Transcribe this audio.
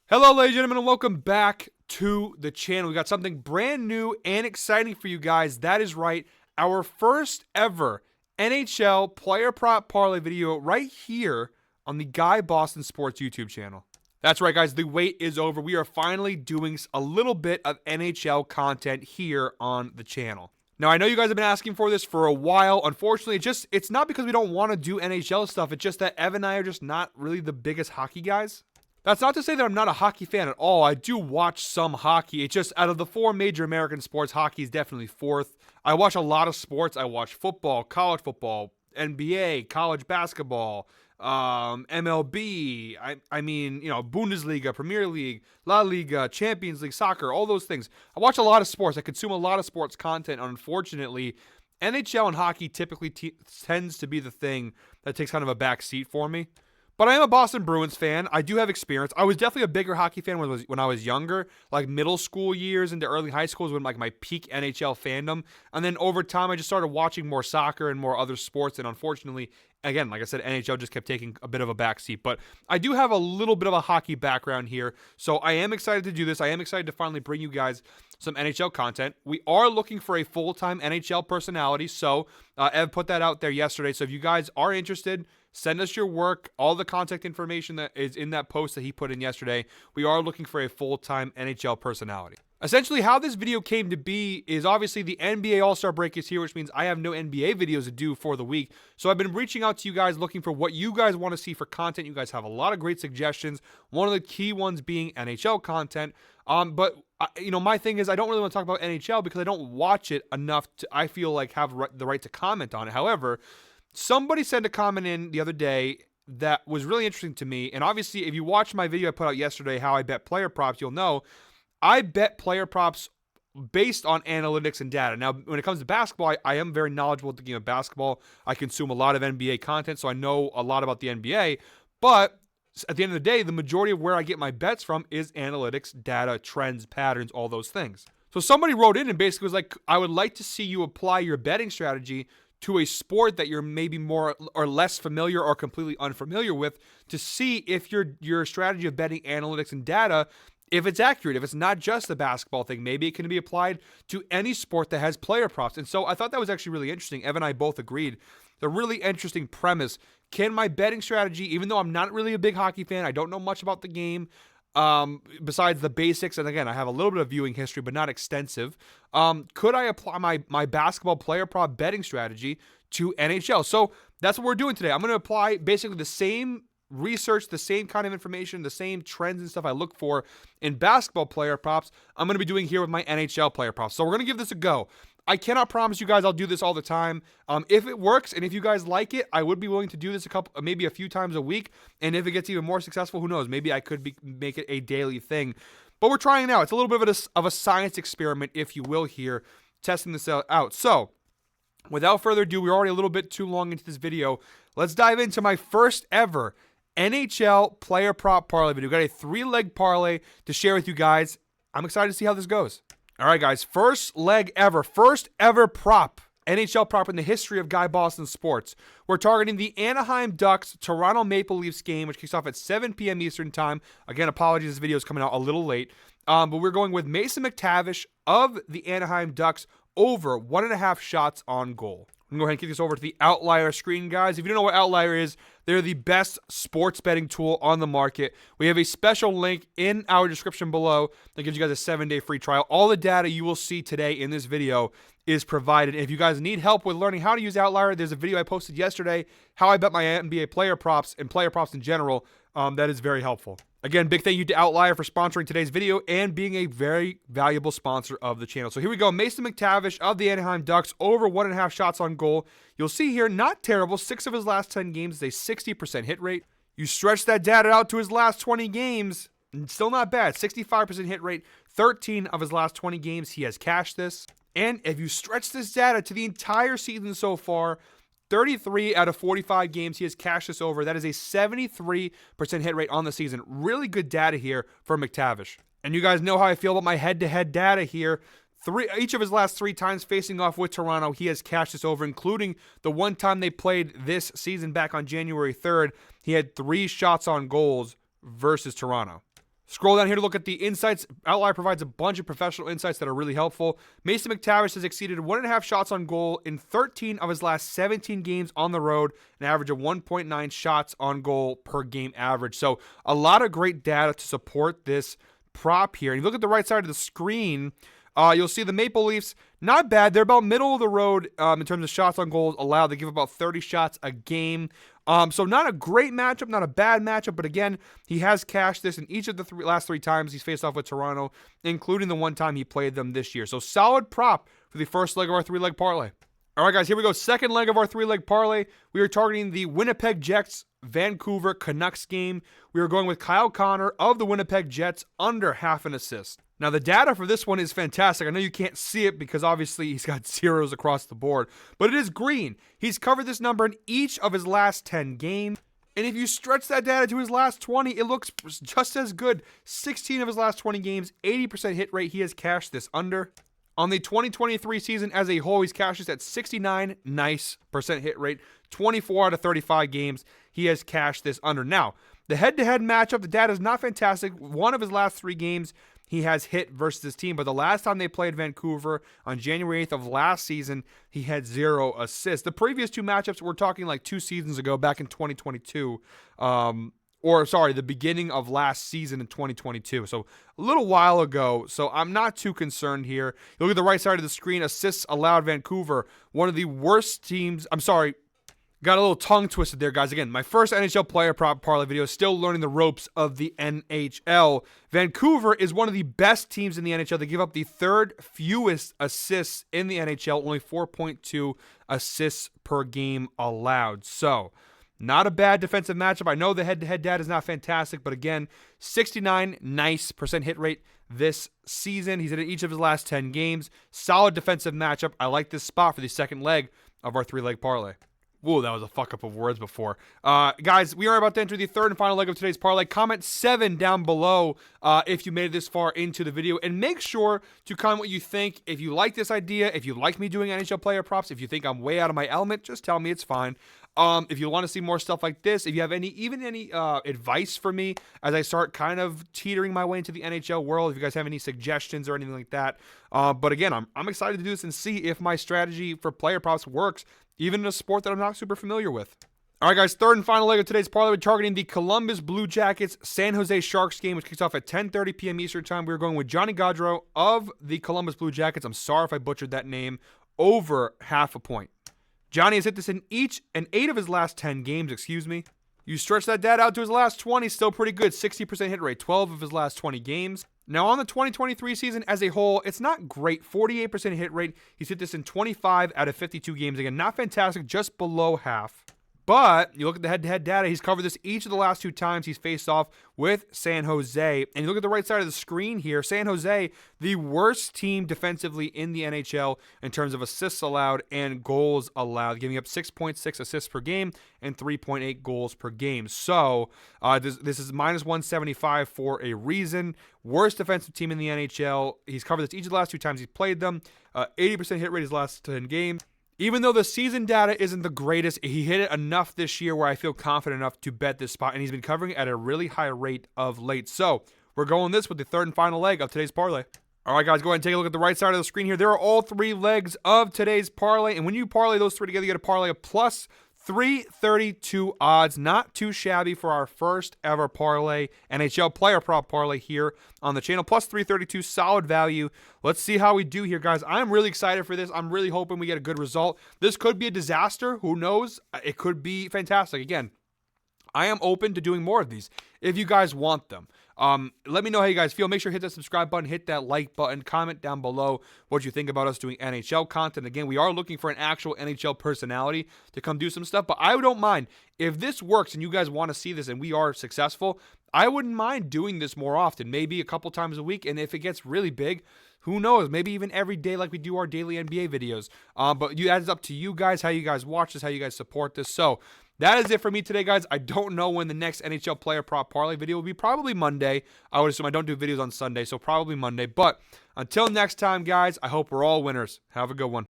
Hello, ladies and gentlemen, and welcome back to the channel. We got something brand new and exciting for you guys. That is right, our first ever NHL Player Prop Parlay video right here on the Guy Boston Sports YouTube channel. That's right, guys. The wait is over. We are finally doing a little bit of NHL content here on the channel. Now, I know you guys have been asking for this for a while. Unfortunately, it's not because we don't want to do NHL stuff. It's just that Evan and I are just not really the biggest hockey guys. That's not to say that I'm not a hockey fan at all. I do watch some hockey. It's just out of the four major American sports, hockey is definitely fourth. I watch a lot of sports. I watch football, college football, NBA, college basketball, MLB. I mean, Bundesliga, Premier League, La Liga, Champions League, soccer, all those things. I watch a lot of sports. I consume a lot of sports content. Unfortunately, NHL and hockey typically tends to be the thing that takes kind of a back seat for me. But I am a Boston Bruins fan. I do have experience. I was definitely a bigger hockey fan when I was younger, like middle school years into early high school is when like my peak NHL fandom. And then over time, I just started watching more soccer and more other sports. And unfortunately, again, like I said, NHL just kept taking a bit of a backseat. But I do have a little bit of a hockey background here. So I am excited to do this. I am excited to finally bring you guys some NHL content. We are looking for a full-time NHL personality. So Ev put that out there yesterday. So if you guys are interested, send us your work, all the contact information that is in that post that he put in yesterday. We are looking for a full-time NHL personality. Essentially, how this video came to be is obviously the NBA All-Star break is here, which means I have no NBA videos to do for the week. So I've been reaching out to you guys looking for what you guys want to see for content. You guys have a lot of great suggestions. One of the key ones being NHL content. But my thing is I don't really want to talk about NHL because I don't watch it enough to, I feel like, have the right to comment on it. However, somebody sent a comment in the other day that was really interesting to me. And obviously, if you watched my video I put out yesterday, how I bet player props, you'll know I bet player props based on analytics and data. Now, when it comes to basketball, I am very knowledgeable at the game of basketball. I consume a lot of NBA content, so I know a lot about the NBA. But at the end of the day, the majority of where I get my bets from is analytics, data, trends, patterns, all those things. So somebody wrote in and basically was like, I would like to see you apply your betting strategy to a sport that you're maybe more or less familiar or completely unfamiliar with to see if your strategy of betting analytics and data, if it's accurate, if it's not just the basketball thing, maybe it can be applied to any sport that has player props. And so I thought that was actually really interesting. Evan and I both agreed. The really interesting premise. Can my betting strategy, even though I'm not really a big hockey fan, I don't know much about the game, besides the basics, and again, I have a little bit of viewing history, but not extensive. Could I apply my basketball player prop betting strategy to NHL? So that's what we're doing today. I'm going to apply basically the same research, the same kind of information, the same trends and stuff I look for in basketball player props. I'm going to be doing here with my NHL player props. So we're going to give this a go. I cannot promise you guys I'll do this all the time. If it works and if you guys like it, I would be willing to do this maybe a few times a week. And if it gets even more successful, who knows? Maybe I could make it a daily thing. But we're trying it out. It's a little bit of a science experiment, if you will, here, testing this out. So without further ado, we're already a little bit too long into this video. Let's dive into my first ever NHL Player Prop Parlay video. We've got a 3-leg parlay to share with you guys. I'm excited to see how this goes. All right, guys, first ever prop, NHL prop in the history of Guy Boston Sports. We're targeting the Anaheim Ducks Toronto Maple Leafs game, which kicks off at 7 p.m. Eastern time. Again, apologies, this video is coming out a little late. But we're going with Mason McTavish of the Anaheim Ducks over 1.5 shots on goal. I'm going to go ahead and kick this over to the Outlier screen, guys. If you don't know what Outlier is, they're the best sports betting tool on the market. We have a special link in our description below that gives you guys a 7-day free trial. All the data you will see today in this video is provided. If you guys need help with learning how to use Outlier, there's a video I posted yesterday, how I bet my NBA player props and player props in general. That is very helpful. Again, big thank you to Outlier for sponsoring today's video and being a very valuable sponsor of the channel. So here we go. Mason McTavish of the Anaheim Ducks over 1.5 shots on goal. You'll see here, not terrible. 6 of his last 10 games is a 60% hit rate. You stretch that data out to his last 20 games, still not bad. 65% hit rate. 13 of his last 20 games, he has cashed this. And if you stretch this data to the entire season so far, 33 out of 45 games, he has cashed this over. That is a 73% hit rate on the season. Really good data here for McTavish. And you guys know how I feel about my head-to-head data here. Each of his last 3 times facing off with Toronto, he has cashed this over, including the one time they played this season back on January 3rd. He had 3 shots on goals versus Toronto. Scroll down here to look at the insights. Outlier provides a bunch of professional insights that are really helpful. Mason McTavish has exceeded 1.5 shots on goal in 13 of his last 17 games on the road, an average of 1.9 shots on goal per game average. So a lot of great data to support this prop here. And if you look at the right side of the screen, you'll see the Maple Leafs, not bad. They're about middle of the road in terms of shots on goals allowed. They give about 30 shots a game. So not a great matchup, not a bad matchup, but again, he has cashed this in each of the last three times he's faced off with Toronto, including the one time he played them this year. So solid prop for the first leg of our three-leg parlay. All right, guys, here we go. Second leg of our three-leg parlay. We are targeting the Winnipeg Jets Vancouver Canucks game. We are going with Kyle Connor of the Winnipeg Jets under half an assist. Now, the data for this one is fantastic. I know you can't see it because obviously he's got zeros across the board, but it is green. He's covered this number in each of his last 10 games. And if you stretch that data to his last 20, it looks just as good. 16 of his last 20 games, 80% hit rate. He has cashed this under. On the 2023 season as a whole, he's cashed this at 69 nice percent hit rate. 24 out of 35 games, he has cashed this under. Now, the head-to-head matchup, the data is not fantastic. One of his last 3 games, he has hit versus his team, but the last time they played Vancouver on January 8th of last season, he had 0 assists. The previous 2 matchups, we're talking like 2 seasons ago, back in 2022, the beginning of last season in 2022. So a little while ago. So I'm not too concerned here. You look at the right side of the screen, assists allowed Vancouver, one of the worst teams. Got a little tongue twisted there, guys. Again, my first NHL Player Prop Parlay video, still learning the ropes of the NHL. Vancouver is one of the best teams in the NHL. They give up the 3rd fewest assists in the NHL, only 4.2 assists per game allowed. So, not a bad defensive matchup. I know the head-to-head data is not fantastic, but again, 69 nice percent hit rate this season. He's in each of his last 10 games. Solid defensive matchup. I like this spot for the second leg of our 3-leg parlay. Whoa, that was a fuck up of words before. Guys, we are about to enter the third and final leg of today's parlay. Comment 7 down below if you made it this far into the video. And make sure to comment what you think. If you like this idea, if you like me doing NHL player props, if you think I'm way out of my element, just tell me, it's fine. If you want to see more stuff like this, if you have any advice for me as I start kind of teetering my way into the NHL world, if you guys have any suggestions or anything like that. But again, I'm excited to do this and see if my strategy for player props works, even in a sport that I'm not super familiar with. All right, guys, third and final leg of today's parlay. We're targeting the Columbus Blue Jackets San Jose Sharks game, which kicks off at 10:30 p.m. Eastern time. We're going with Johnny Gaudreau of the Columbus Blue Jackets. I'm sorry if I butchered that name. Over half a point. Johnny has hit this in 8 of his last 10 games, You stretch that data out to his last 20, still pretty good. 60% hit rate, 12 of his last 20 games. Now, on the 2023 season as a whole, it's not great. 48% hit rate. He's hit this in 25 out of 52 games. Again, not fantastic, just below half. But you look at the head-to-head data, he's covered this each of the last 2 times he's faced off with San Jose. And you look at the right side of the screen here, San Jose, the worst team defensively in the NHL in terms of assists allowed and goals allowed, giving up 6.6 assists per game and 3.8 goals per game. So this is minus 175 for a reason. Worst defensive team in the NHL. He's covered this each of the last 2 times he's played them. 80% hit rate his last 10 games. Even though the season data isn't the greatest, he hit it enough this year where I feel confident enough to bet this spot, and he's been covering it at a really high rate of late. So we're going this with the third and final leg of today's parlay. All right, guys, go ahead and take a look at the right side of the screen here. There are all 3 legs of today's parlay, and when you parlay those 3 together, you get a parlay of plus 332 odds. Not too shabby for our first ever parlay, NHL Player Prop Parlay here on the channel. Plus 332, solid value. Let's see how we do here, guys. I'm really excited for this. I'm really hoping we get a good result. This could be a disaster. Who knows? It could be fantastic. Again, I am open to doing more of these if you guys want them. Let me know how you guys feel. Make sure to hit that subscribe button, hit that like button, comment down below what you think about us doing NHL content. Again, we are looking for an actual NHL personality to come do some stuff, but I don't mind. If this works and you guys want to see this and we are successful, I wouldn't mind doing this more often, maybe a couple times a week. And if it gets really big, who knows? Maybe even every day like we do our daily NBA videos. But that's up to you guys, how you guys watch this, how you guys support this. So that is it for me today, guys. I don't know when the next NHL Player Prop Parlay video will be. Probably Monday. I would assume I don't do videos on Sunday, so probably Monday. But until next time, guys, I hope we're all winners. Have a good one.